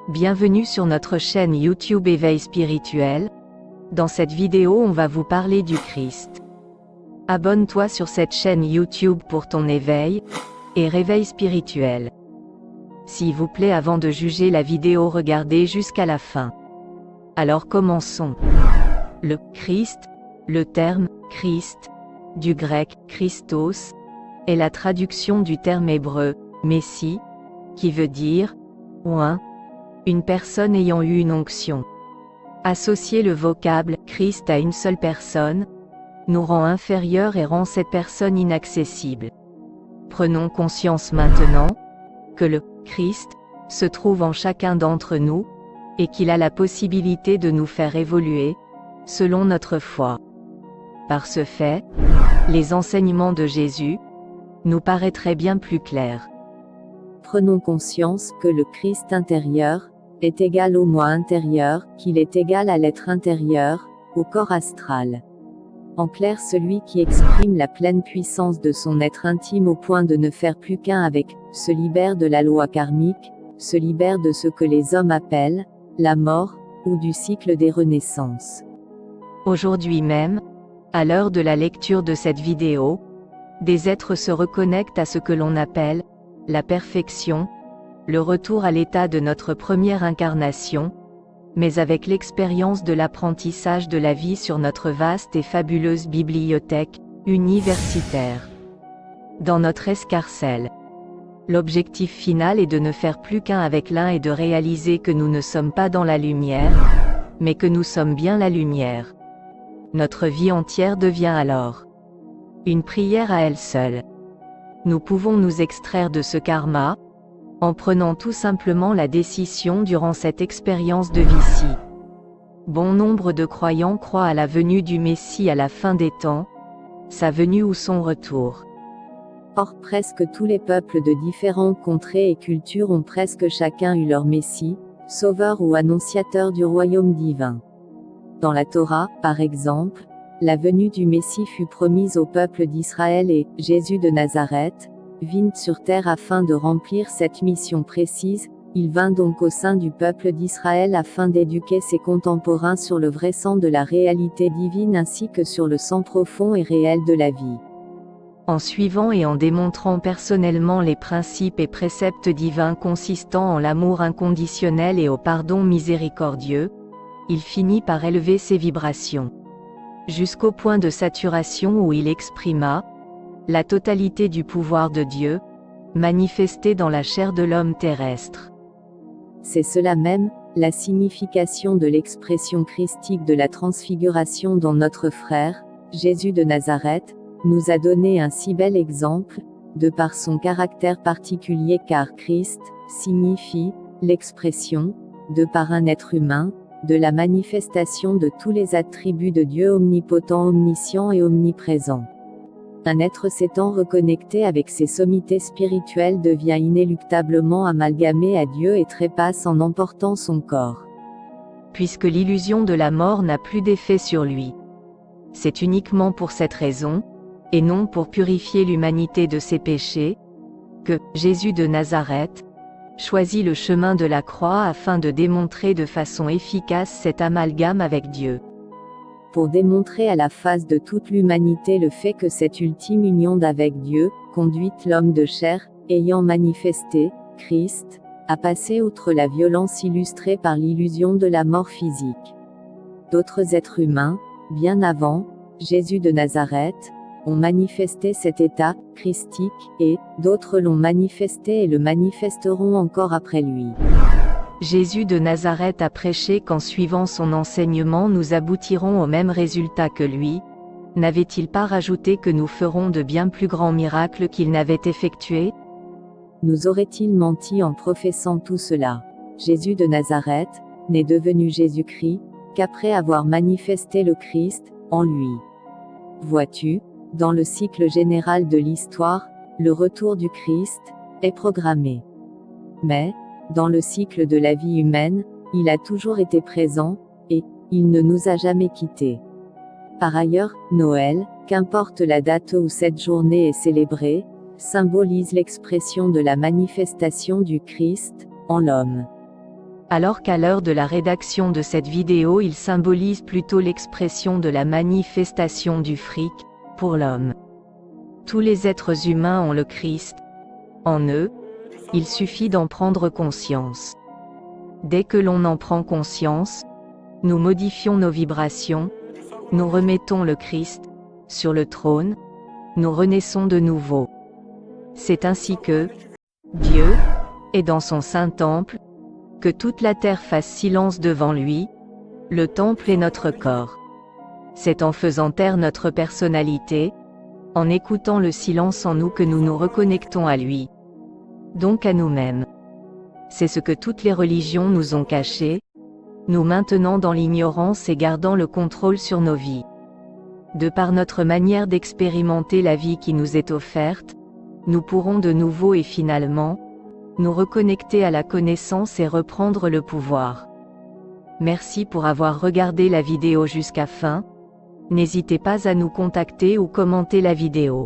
Bienvenue sur notre chaîne YouTube Éveil Spirituel. Dans cette vidéo on va vous parler du Christ. Abonne-toi sur cette chaîne YouTube pour ton éveil et réveil spirituel. S'il vous plaît, avant de juger la vidéo, regardez jusqu'à la fin. Alors commençons. Le Christ, le terme Christ, du grec Christos, est la traduction du terme hébreu Messie, qui veut dire oint, une personne ayant eu une onction. Associer le vocable Christ à une seule personne nous rend inférieurs et rend cette personne inaccessible. Prenons conscience maintenant que le Christ se trouve en chacun d'entre nous et qu'il a la possibilité de nous faire évoluer selon notre foi. Par ce fait, les enseignements de Jésus nous paraîtraient bien plus clairs. Prenons conscience que le Christ intérieur est égal au moi intérieur, qu'il est égal à l'être intérieur, au corps astral. En clair, celui qui exprime la pleine puissance de son être intime au point de ne faire plus qu'un avec, se libère de la loi karmique, se libère de ce que les hommes appellent la mort, ou du cycle des renaissances. Aujourd'hui même, à l'heure de la lecture de cette vidéo, des êtres se reconnectent à ce que l'on appelle la perfection, le retour à l'état de notre première incarnation, mais avec l'expérience de l'apprentissage de la vie sur notre vaste et fabuleuse bibliothèque universitaire. Dans notre escarcelle, l'objectif final est de ne faire plus qu'un avec l'un et de réaliser que nous ne sommes pas dans la lumière, mais que nous sommes bien la lumière. Notre vie entière devient alors une prière à elle seule. Nous pouvons nous extraire de ce karma, en prenant tout simplement la décision durant cette expérience de vie-ci. Bon nombre de croyants croient à la venue du Messie à la fin des temps, sa venue ou son retour. Or, presque tous les peuples de différentes contrées et cultures ont presque chacun eu leur Messie, sauveur ou annonciateur du royaume divin. Dans la Torah, par exemple, la venue du Messie fut promise au peuple d'Israël et Jésus de Nazareth vint sur terre afin de remplir cette mission précise. Il vint donc au sein du peuple d'Israël afin d'éduquer ses contemporains sur le vrai sens de la réalité divine ainsi que sur le sens profond et réel de la vie. En suivant et en démontrant personnellement les principes et préceptes divins consistant en l'amour inconditionnel et au pardon miséricordieux, il finit par élever ses vibrations jusqu'au point de saturation où il exprima la totalité du pouvoir de Dieu, manifesté dans la chair de l'homme terrestre. C'est cela même, la signification de l'expression christique de la transfiguration dont notre frère, Jésus de Nazareth, nous a donné un si bel exemple, de par son caractère particulier car Christ, signifie, l'expression, de par un être humain, de la manifestation de tous les attributs de Dieu omnipotent, omniscient et omniprésent. Un être s'étant reconnecté avec ses sommités spirituelles devient inéluctablement amalgamé à Dieu et trépasse en emportant son corps. Puisque l'illusion de la mort n'a plus d'effet sur lui. C'est uniquement pour cette raison, et non pour purifier l'humanité de ses péchés, que Jésus de Nazareth choisit le chemin de la croix afin de démontrer de façon efficace cet amalgame avec Dieu. Pour démontrer à la face de toute l'humanité le fait que cette ultime union d'avec Dieu, conduite l'homme de chair, ayant manifesté, Christ, a passé outre la violence illustrée par l'illusion de la mort physique. D'autres êtres humains, bien avant, Jésus de Nazareth, ont manifesté cet état, christique, et, d'autres l'ont manifesté et le manifesteront encore après lui. Jésus de Nazareth a prêché qu'en suivant son enseignement nous aboutirons au même résultat que lui. N'avait-il pas rajouté que nous ferons de bien plus grands miracles qu'il n'avait effectués? Nous aurait-il menti en professant tout cela? Jésus de Nazareth n'est devenu Jésus-Christ qu'après avoir manifesté le Christ en lui. Vois-tu, dans le cycle général de l'histoire, le retour du Christ est programmé. Mais, dans le cycle de la vie humaine, il a toujours été présent, et il ne nous a jamais quittés. Par ailleurs, Noël, qu'importe la date où cette journée est célébrée, symbolise l'expression de la manifestation du Christ en l'homme. alors qu'à l'heure de la rédaction de cette vidéo il symbolise plutôt l'expression de la manifestation du fric, pour l'homme. Tous les êtres humains ont le Christ en eux, il suffit d'en prendre conscience. Dès que l'on en prend conscience, nous modifions nos vibrations, nous remettons le Christ sur le trône, nous renaissons de nouveau. C'est ainsi que Dieu est dans son saint temple, que toute la terre fasse silence devant lui, le temple est notre corps. C'est en faisant taire notre personnalité, en écoutant le silence en nous que nous nous reconnectons à lui. Donc à nous-mêmes. C'est ce que toutes les religions nous ont caché, nous maintenant dans l'ignorance et gardant le contrôle sur nos vies. De par notre manière d'expérimenter la vie qui nous est offerte, nous pourrons de nouveau et finalement, nous reconnecter à la connaissance et reprendre le pouvoir. Merci pour avoir regardé la vidéo jusqu'à fin. N'hésitez pas à nous contacter ou commenter la vidéo.